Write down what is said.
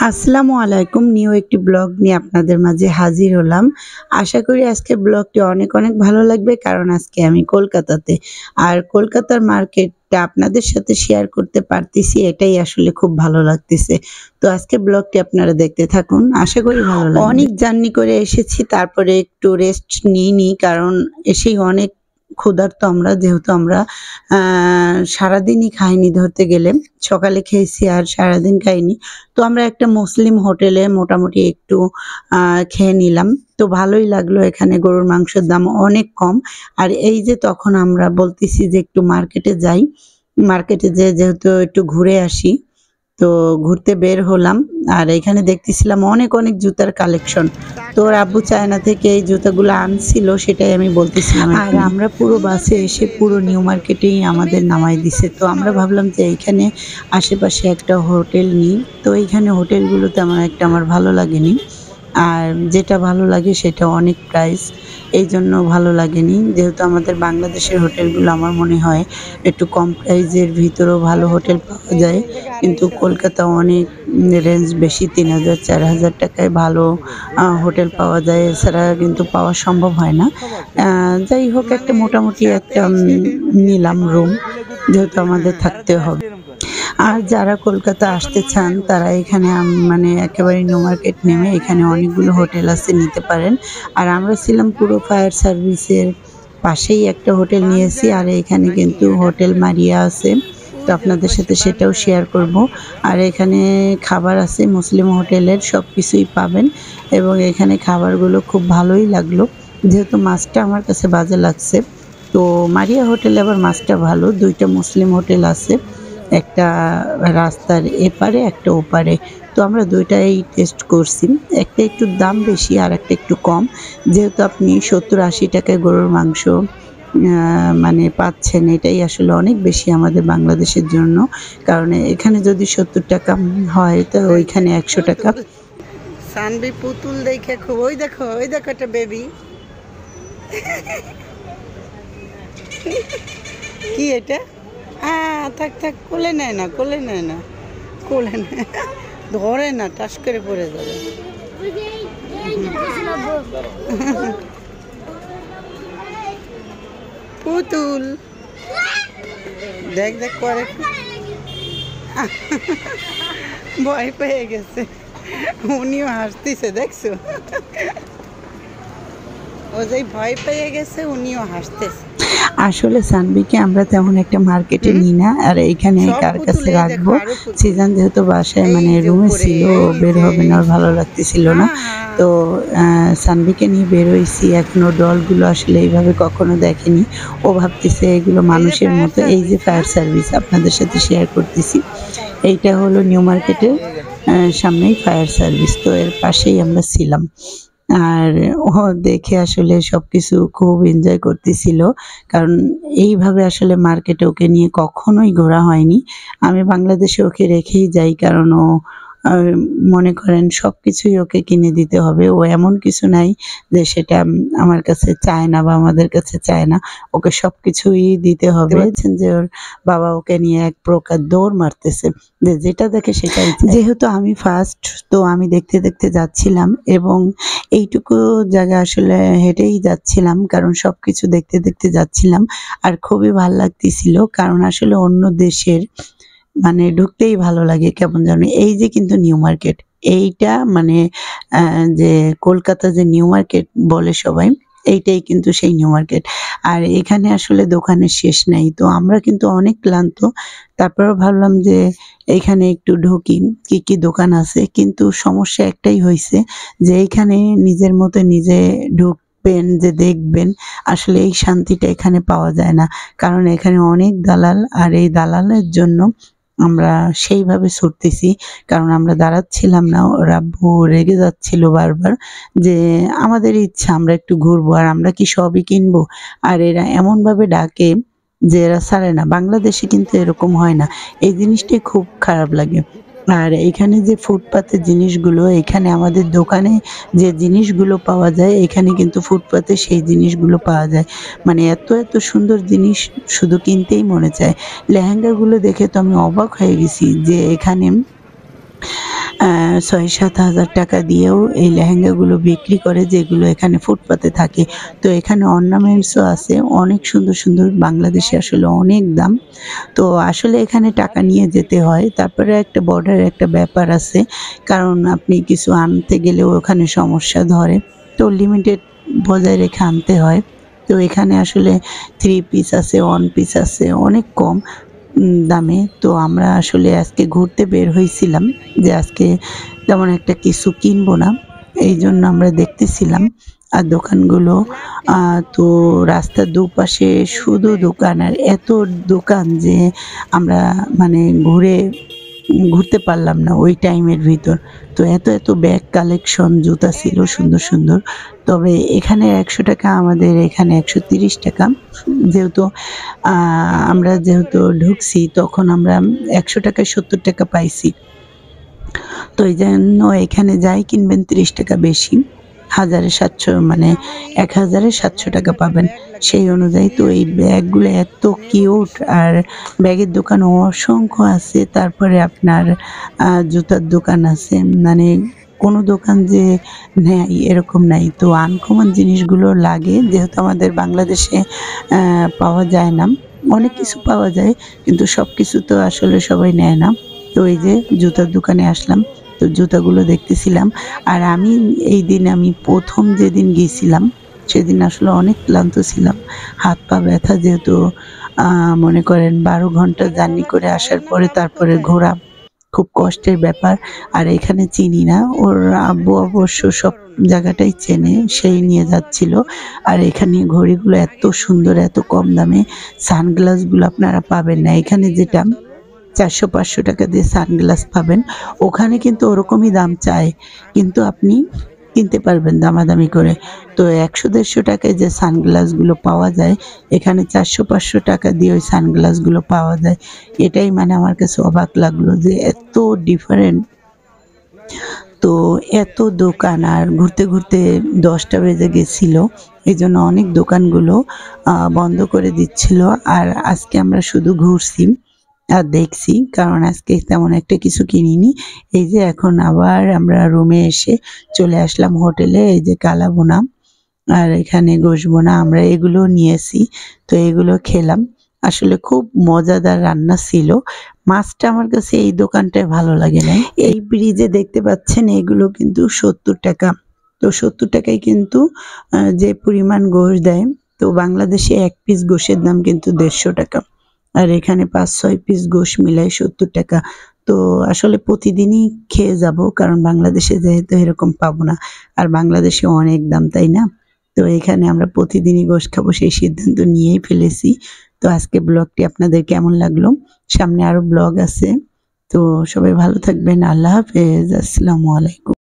আসসালামু আলাইকুম। নিউ একটি ব্লগ নিয়ে আপনাদের মাঝে হাজির হলাম। আশা করি আজকের ব্লগটি অনেক অনেক ভালো লাগবে, কারণ আজকে আমি কলকাতাতে। আর কলকাতার মার্কেটটা আপনাদের সাথে শেয়ার করতে পারতেছি, এটাই আসলে খুব ভালো লাগতেছে। তো আজকে ব্লগটি আপনারা দেখতে থাকুন, আশা করি ভালো লাগবে। অনেক জার্নি করে এসেছি, তারপরে একটু রেস্ট নিইনি, কারণ এসেই অনেক ক্ষুধার্ত আমরা, যেহেতু আমরা সারাদিনই খাইনি ধরতে গেলে। সকালে খেয়েছি আর সারাদিন খাইনি। তো আমরা একটা মুসলিম হোটেলে মোটামুটি একটু খেয়ে নিলাম। তো ভালোই লাগলো, এখানে গরুর মাংসের দাম অনেক কম। আর এই যে তখন আমরা বলতেছি যে একটু মার্কেটে যাই, মার্কেটে যেহেতু একটু ঘুরে আসি, তো ঘুরতে বের হলাম। আর এখানে দেখতেছিলাম অনেক অনেক জুতার কালেকশন। তো ওর আব্বু চায়না থেকে এই জুতাগুলো আনছিল, সেটাই আমি বলতেছিলাম। আর আমরা পুরো বাসে এসে পুরো নিউ মার্কেটেই আমাদের নামাই দিছে। তো আমরা ভাবলাম যে এইখানে আশেপাশে একটা হোটেল নিই। তো এইখানে হোটেলগুলো তেমন একটা আমার ভালো লাগেনি, আর যেটা ভালো লাগে সেটা অনেক প্রাইস, এই জন্য ভালো লাগেনি। যেহেতু আমাদের বাংলাদেশের হোটেলগুলো আমার মনে হয় একটু কম প্রাইজের ভিতরেও ভালো হোটেল পাওয়া যায়, কিন্তু কলকাতা অনেক রেঞ্জ বেশি, ৩,০০০ ৪,০০০ টাকায় ভালো হোটেল পাওয়া যায়, এছাড়া কিন্তু পাওয়া সম্ভব হয় না। যাই হোক, একটা মোটামুটি একটা নিলাম রুম, যেহেতু আমাদের থাকতে হবে। আর যারা কলকাতা আসতে চান তারা এখানে মানে একেবারে নিউ মার্কেট নেমে এখানে অনেকগুলো হোটেল আছে, নিতে পারেন। আর আমরা ছিলাম পুরো ফায়ার সার্ভিসের পাশেই একটা হোটেল নিয়েছি, আর এখানে কিন্তু হোটেল মারিয়া আছে, তো আপনাদের সাথে সেটাও শেয়ার করব। আর এখানে খাবার আছে মুসলিম হোটেলের, সব কিছুই পাবেন, এবং এখানে খাবারগুলো খুব ভালোই লাগলো। যেহেতু মাছটা আমার কাছে বাজে লাগছে, তো মারিয়া হোটেলে আবার মাছটা ভালো। দুইটা মুসলিম হোটেল আছে, একটা রাস্তার এপারে একটা ওপারে। তো আমরা দুইটাই টেস্ট করছি, একটা একটু দাম বেশি আর একটা একটু কম। যেহেতু আপনি ৭০-৮০ টাকায় গরুর মাংস মানে পাচ্ছেন, এটাই আসলে অনেক বেশি আমাদের বাংলাদেশের জন্য। কারণ এখানে যদি ৭০ টাকা হয়, তো ওইখানে ১০০ টাকা। সানবি পুতুল দেখে খুব, ওই দেখো একটা বেবি। কি এটা? থাক থাক, কোলে নেয় না, কোলে নেয় না, কোলে নেয়, ধরে না, টাস করে পড়ে যাবে। পুতুল দেখ দেখ করে, ভয় পেয়ে গেছে, উনিও হাসতেছে, দেখছো? ও যে ভয় পেয়ে গেছে, উনিও হাসতেছে। আসলে সানবিকে আমরা তেমন একটা মার্কেটে নিই না, আর এইখানে কার কাছে রাখবো। সিজন যেহেতু বাসায় মানে রুমে ছিল, বের হবে না, ওর ভালো লাগতেছিল না। তো সানবিকে নিয়ে বের হয়েছি। এখনো ডলগুলো আসলে এইভাবে কখনো দেখেনি, ও ভাবতেছে এগুলো মানুষের মতো। এই যে ফায়ার সার্ভিস আপনাদের সাথে শেয়ার করতেছি, এইটা হলো নিউ মার্কেটের সামনেই ফায়ার সার্ভিস, তো এর পাশেই আমরা ছিলাম। আর ও দেখে আসলে সবকিছু খুব এনজয় করতেছিল, কারণ এইভাবে আসলে মার্কেটে ওকে নিয়ে কখনোই ঘোরা হয়নি। আমি বাংলাদেশে ওকে রেখেই যাই, কারণ ও মনে করেন সবকিছুই ওকে কিনে দিতে হবে। ও এমন কিছু নাই যে সেটা আমার কাছে চায় না বা আমাদের কাছে চায় না, ওকে সবকিছুই দিতে হবে। যে ওর বাবা ওকে নিয়ে এক প্রকার দৌড় মারতেছে, যে যেটা দেখে সেটাই। যেহেতু আমি ফার্স্ট, তো আমি দেখতে দেখতে যাচ্ছিলাম, এবং এইটুকু জায়গা আসলে হেঁটেই যাচ্ছিলাম, কারণ সবকিছু দেখতে দেখতে যাচ্ছিলাম। আর খুবই ভালো লাগতেছিল, কারণ আসলে অন্য দেশের মানে ঢুকতেই ভালো লাগে কেমন যেন। এই যে কিন্তু নিউ মার্কেট, এইটা মানে যে কলকাতা যে নিউ মার্কেট বলে সবাই, এইটাই কিন্তু সেই নিউ মার্কেট। আর এখানে আসলে দোকানের শেষ নাই, তো আমরা কিন্তু অনেক ক্লান্ত, তারপরে ভাবলাম যে এখানে একটু ঢুকি, কি কি দোকান আছে। কিন্তু সমস্যা একটাই হয়েছে, যে এইখানে নিজের মতো নিজে ঢুকবেন, যে দেখবেন, আসলে এই শান্তিটা এখানে পাওয়া যায় না, কারণ এখানে অনেক দালাল। আর এই দালালের জন্য আমরা সেইভাবে ছুটতেছি, কারণ আমরা দাঁড়াচ্ছিলাম না। ওর আব্বু রেগে যাচ্ছিল বারবার, যে আমাদের ইচ্ছা আমরা একটু ঘুরবো, আর আমরা কি সবই কিনবো? আর এরা এমনভাবে ডাকে যে এরা ছাড়ে না। বাংলাদেশে কিন্তু এরকম হয় না, এই জিনিসটাই খুব খারাপ লাগে। আর এইখানে যে ফুটপাতের জিনিসগুলো, এখানে আমাদের দোকানে যে জিনিসগুলো পাওয়া যায়, এখানে কিন্তু ফুটপাতে সেই জিনিসগুলো পাওয়া যায়। মানে এত এত সুন্দর জিনিস, শুধু কিনতেই মনে চায়। লেহেঙ্গাগুলো দেখে তো আমি অবাক হয়ে গেছি, যে এখানে 6-7 হাজার টাকা দিয়েও এই লেহেঙ্গাগুলো বিক্রি করে, যেগুলো এখানে ফুটপাতে থাকে। তো এখানে অর্নামেন্টসও আছে, অনেক সুন্দর সুন্দর। বাংলাদেশে আসলে অনেক দাম। তো আসলে এখানে টাকা নিয়ে যেতে হয়। তারপরে একটা বর্ডারের একটা ব্যাপার আছে, কারণ আপনি কিছু আনতে গেলেও ওখানে সমস্যা ধরে। তো লিমিটেড বজায় রেখে আনতে হয়। তো এখানে আসলে থ্রি পিস আছে, ওয়ান পিস আছে, অনেক কম দামে। তো আমরা আসলে আজকে ঘুরতে বের হইছিলাম যে আজকে তেমন একটা কিছু কিনবো না, এই জন্য আমরা দেখতেছিলাম। আর দোকানগুলো, তো রাস্তার দুপাশে শুধু দোকান আর এত দোকান যে আমরা মানে ঘুরতে পারলাম না ওই টাইমের ভিতর। তো এত ব্যাগ কালেকশন, জুতা ছিল সুন্দর সুন্দর। তবে এখানে ১০০ টাকা, আমাদের এখানে ১৩০ টাকা। যেহেতু আমরা ঢুকছি তখন আমরা ১০০ টাকায় ৭০ টাকা পাইছি। তো এই জন্য এখানে যাই কিনবেন ৩০ টাকা বেশি, ১,৭০০ মানে ১,৭০০ টাকা পাবেন সেই অনুযায়ী। তো এই ব্যাগগুলো এত কিউট, আর ব্যাগের দোকান অসংখ্য আছে। তারপরে আপনার জুতার দোকান আছে, মানে কোনো দোকান যে নেই এরকম নাই। তো আনকমন জিনিসগুলো লাগে, যেহেতু আমাদের বাংলাদেশে পাওয়া যায় না। অনেক কিছু পাওয়া যায় কিন্তু সব কিছু তো আসলে সবাই নেয় না। তো এই যে জুতার দোকানে আসলাম, তো জুতাগুলো দেখতেছিলাম। আর আমি প্রথম যেদিন গেছিলাম সেদিন আসলে অনেক ক্লান্ত ছিলাম, হাত পা ব্যথা, যেহেতু মনে করেন ১২ ঘন্টা জার্নি করে আসার পরে তারপরে ঘোরা খুব কষ্টের ব্যাপার। আর এখানে চিনি না, ওর আব্বু অবশ্য সব জায়গাটাই চেনে, সেই নিয়ে যাচ্ছিল। আর এখানে ঘড়িগুলো এত সুন্দর, এত কম দামে। সানগ্লাসগুলো আপনারা পাবেন না এখানে, যেটা ৪০০-৫০০ টাকা দিয়ে সানগ্লাস পাবেন, ওখানে কিন্তু ওরকমই দাম চায়, কিন্তু আপনি কিনতে পারবেন দামাদামি করে। তো ১০০-১৫০ টাকায় যে সানগ্লাসগুলো পাওয়া যায়, এখানে ৪০০-৫০০ টাকা দিয়ে ওই সানগ্লাসগুলো পাওয়া যায়। এটাই মানে আমার কাছে অবাক লাগলো যে এত ডিফারেন্ট। তো এত দোকান, আর ঘুরতে ১০টা বেজে গেছিল। এজন্য অনেক দোকানগুলো বন্ধ করে দিচ্ছিল। আর আজকে আমরা শুধু ঘুরছি আর দেখছি, কারণ আজকে তেমন একটা কিছু কিনিনি। এই যে এখন আবার আমরা রুমে এসে চলে আসলাম হোটেলে। এই যে কালাভুনা আর এখানে গোশভুনা আমরা এগুলো নিয়েছি। তো এগুলো খেলাম। আসলে খুব মজাদার রান্না ছিল। মাছটা আমার কাছে এই দোকানটায় ভালো লাগে নাই। এই ব্রিজে দেখতে পাচ্ছেন এগুলো কিন্তু ৭০ টাকা। তো ৭০ টাকায় কিন্তু যে পরিমাণ গোশ দেয়, তো বাংলাদেশে ১ পিস গোশের দাম কিন্তু ১৫০ টাকা। আর এখানে ৫-৬ পিস গোশ মিলায় ৭০ টাকা। তো আসলে প্রতিদিনই খেয়ে যাব, কারণ বাংলাদেশে যেহেতু এরকম পাবো না। আর বাংলাদেশে অনেক দাম, তাই না? তো এখানে আমরা প্রতিদিনই গোশ খাবো সেই সিদ্ধান্ত নিয়েই ফেলেছি। তো আজকে ব্লগটি আপনাদের কেমন লাগলো? সামনে আরো ব্লগ আছে। তো সবাই ভালো থাকবেন। আল্লাহ হাফেজ। আসসালামু আলাইকুম।